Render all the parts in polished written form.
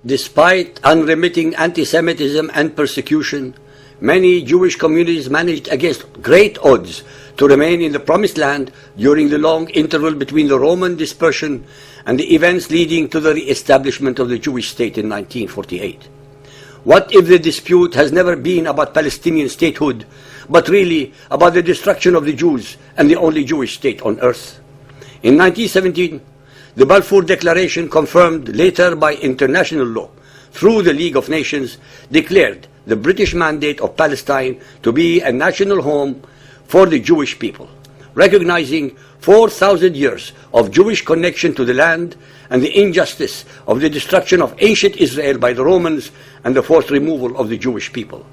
Despite unremitting anti-Semitism and persecution, many Jewish communities managed against great odds to remain in the Promised Land during the long interval between the Roman dispersion and the events leading to the re-establishment of the Jewish state in 1948. What if the dispute has never been about Palestinian statehood, but really about the destruction of the Jews and the only Jewish state on earth? In 1917, the Balfour Declaration, confirmed later by international law through the League of Nations, declared the British mandate of Palestine to be a national home for the Jewish people, recognizing 4,000 years of Jewish connection to the land and the injustice of the destruction of ancient Israel by the Romans and the forced removal of the Jewish people.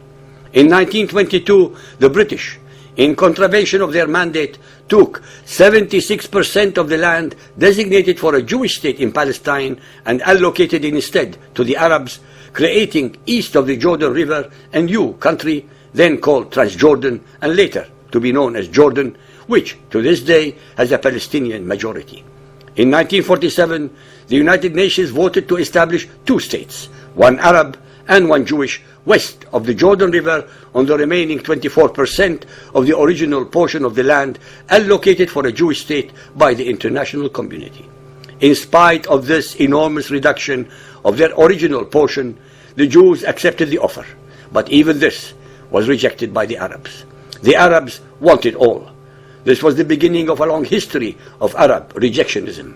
In 1922, the British, in contravention of their mandate, took 76% of the land designated for a Jewish state in Palestine and allocated it instead to the Arabs, creating east of the Jordan River a new country, then called Transjordan and later to be known as Jordan, which to this day has a Palestinian majority. In 1947, the United Nations voted to establish two states, one Arab and one Jewish, west of the Jordan River on the remaining 24% of the original portion of the land allocated for a Jewish state by the international community. In spite of this enormous reduction of their original portion, the Jews accepted the offer, but even this was rejected by the Arabs. The Arabs wanted all. This was the beginning of a long history of Arab rejectionism.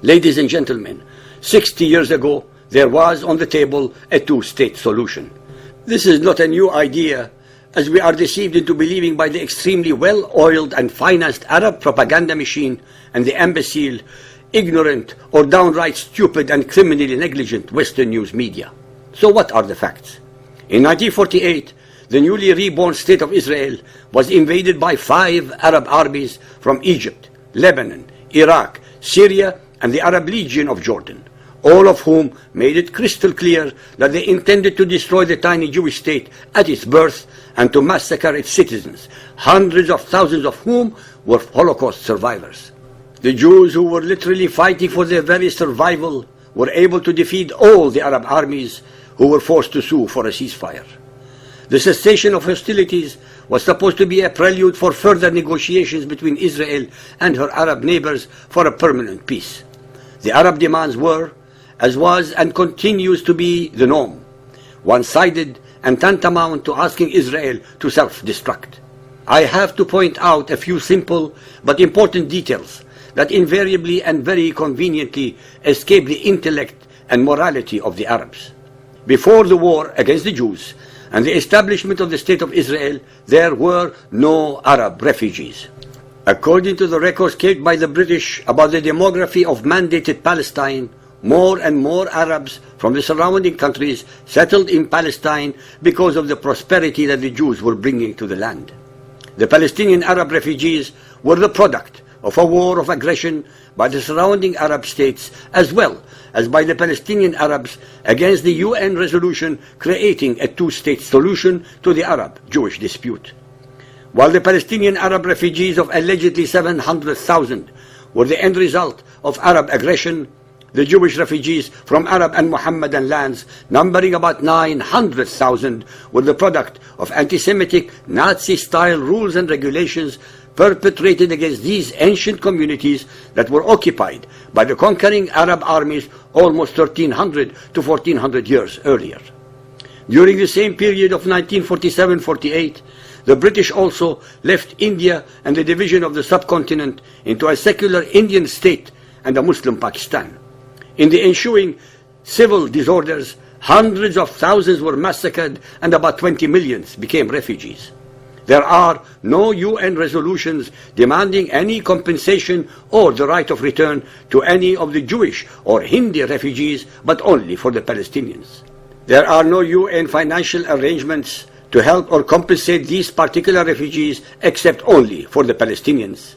Ladies and gentlemen, 60 years ago, there was on the table a two-state solution. This is not a new idea, as we are deceived into believing by the extremely well-oiled and financed Arab propaganda machine and the imbecile, ignorant, or downright stupid and criminally negligent Western news media. So what are the facts? In 1948, the newly reborn state of Israel was invaded by 5 Arab armies from Egypt, Lebanon, Iraq, Syria, and the Arab Legion of Jordan, all of whom made it crystal clear that they intended to destroy the tiny Jewish state at its birth and to massacre its citizens, hundreds of thousands of whom were Holocaust survivors. The Jews, who were literally fighting for their very survival, were able to defeat all the Arab armies who were forced to sue for a ceasefire. The cessation of hostilities was supposed to be a prelude for further negotiations between Israel and her Arab neighbors for a permanent peace. The Arab demands were, as was and continues to be the norm, one-sided and tantamount to asking Israel to self-destruct. I have to point out a few simple but important details that invariably and very conveniently escape the intellect and morality of the Arabs. Before the war against the Jews and the establishment of the State of Israel, there were no Arab refugees. According to the records kept by the British about the demography of mandated Palestine, more and more Arabs from the surrounding countries settled in Palestine because of the prosperity that the Jews were bringing to the land. The Palestinian Arab refugees were the product of a war of aggression by the surrounding Arab states as well as by the Palestinian Arabs against the UN resolution creating a two-state solution to the Arab-Jewish dispute. While the Palestinian Arab refugees of allegedly 700,000 were the end result of Arab aggression, the Jewish refugees from Arab and Mohammedan lands, numbering about 900,000, were the product of anti-Semitic, Nazi-style rules and regulations perpetrated against these ancient communities that were occupied by the conquering Arab armies almost 1,300 to 1,400 years earlier. During the same period of 1947-48, the British also left India and the division of the subcontinent into a secular Indian state and a Muslim Pakistan. In the ensuing civil disorders, hundreds of thousands were massacred and about 20 million became refugees. There are no UN resolutions demanding any compensation or the right of return to any of the Jewish or Hindi refugees, but only for the Palestinians. There are no UN financial arrangements to help or compensate these particular refugees except only for the Palestinians.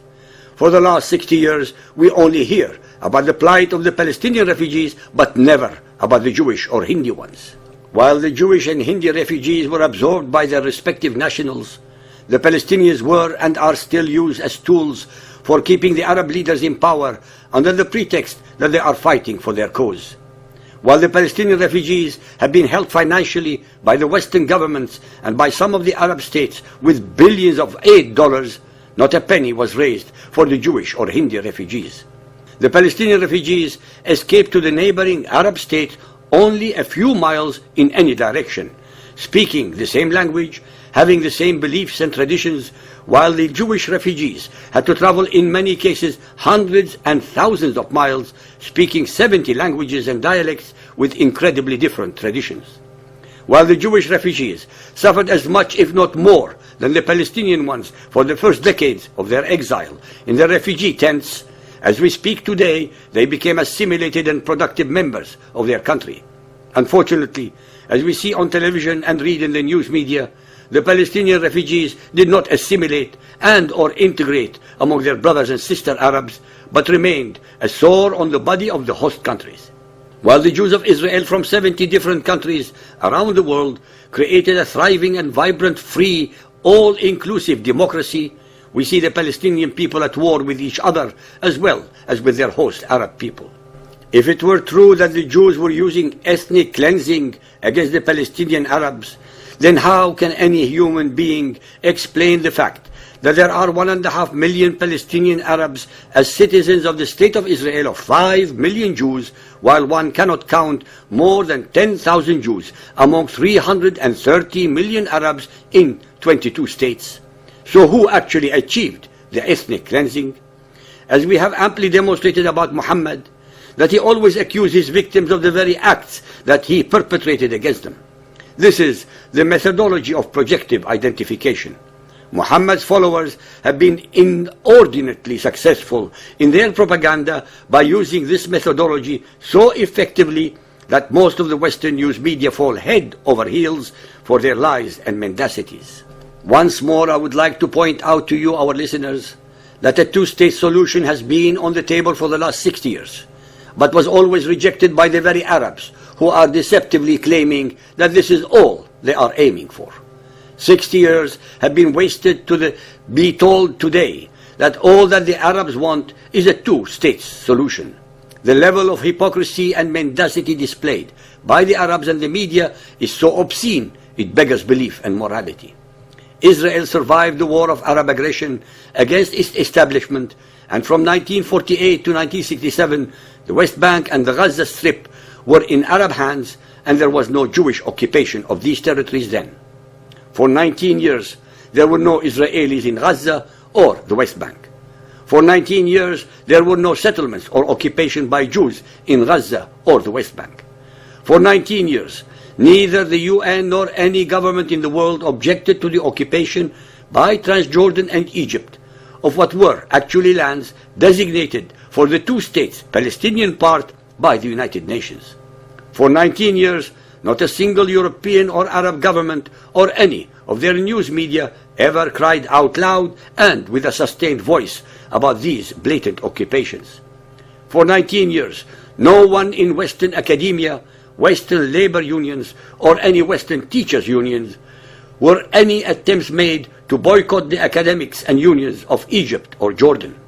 For the last 60 years, we only hear about the plight of the Palestinian refugees, but never about the Jewish or Hindi ones. While the Jewish and Hindi refugees were absorbed by their respective nationals, the Palestinians were and are still used as tools for keeping the Arab leaders in power under the pretext that they are fighting for their cause. While the Palestinian refugees have been helped financially by the Western governments and by some of the Arab states with billions of aid dollars, not a penny was raised for the Jewish or Hindi refugees. The Palestinian refugees escaped to the neighboring Arab states only a few miles in any direction, speaking the same language, having the same beliefs and traditions, while the Jewish refugees had to travel in many cases hundreds and thousands of miles, speaking 70 languages and dialects with incredibly different traditions. While the Jewish refugees suffered as much, if not more, than the Palestinian ones for the first decades of their exile in the refugee tents, as we speak today, they became assimilated and productive members of their country. Unfortunately, as we see on television and read in the news media, the Palestinian refugees did not assimilate and or integrate among their brothers and sister Arabs, but remained a sore on the body of the host countries. While the Jews of Israel from 70 different countries around the world created a thriving and vibrant, free, all-inclusive democracy, we see the Palestinian people at war with each other as well as with their host Arab people. If it were true that the Jews were using ethnic cleansing against the Palestinian Arabs, then how can any human being explain the fact that there are 1.5 million Palestinian Arabs as citizens of the State of Israel of 5 million Jews, while one cannot count more than 10,000 Jews among 330 million Arabs in 22 states? So who actually achieved the ethnic cleansing? As we have amply demonstrated about Muhammad, that he always accused his victims of the very acts that he perpetrated against them. This is the methodology of projective identification. Muhammad's followers have been inordinately successful in their propaganda by using this methodology so effectively that most of the Western news media fall head over heels for their lies and mendacities. Once more, I would like to point out to you, our listeners, that a two-state solution has been on the table for the last 60 years, but was always rejected by the very Arabs, who are deceptively claiming that this is all they are aiming for. 60 years have been wasted to be told today that all that the Arabs want is a two-state solution. The level of hypocrisy and mendacity displayed by the Arabs and the media is so obscene it beggars belief and morality. Israel survived the war of Arab aggression against its establishment, and from 1948 to 1967, the West Bank and the Gaza Strip were in Arab hands, and there was no Jewish occupation of these territories then. For 19 years, there were no Israelis in Gaza or the West Bank. For 19 years, there were no settlements or occupation by Jews in Gaza or the West Bank. For 19 years, neither the UN nor any government in the world objected to the occupation by Transjordan and Egypt of what were actually lands designated for the two states, Palestinian part, by the United Nations. For 19 years, not a single European or Arab government or any of their news media ever cried out loud and with a sustained voice about these blatant occupations. For 19 years, no one in Western academia, Western labor unions, or any Western teachers' unions were any attempts made to boycott the academics and unions of Egypt or Jordan.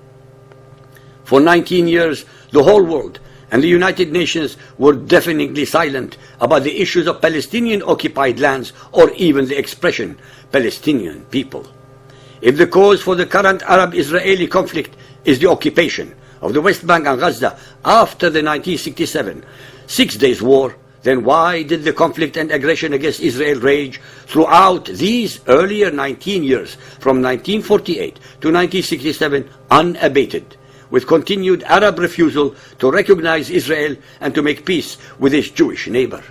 For 19 years, the whole world and the United Nations were deafeningly silent about the issues of Palestinian-occupied lands or even the expression Palestinian people. If the cause for the current Arab-Israeli conflict is the occupation of the West Bank and Gaza after the 1967 Six Days War, then why did the conflict and aggression against Israel rage throughout these earlier 19 years, from 1948 to 1967, unabated, with continued Arab refusal to recognize Israel and to make peace with its Jewish neighbor?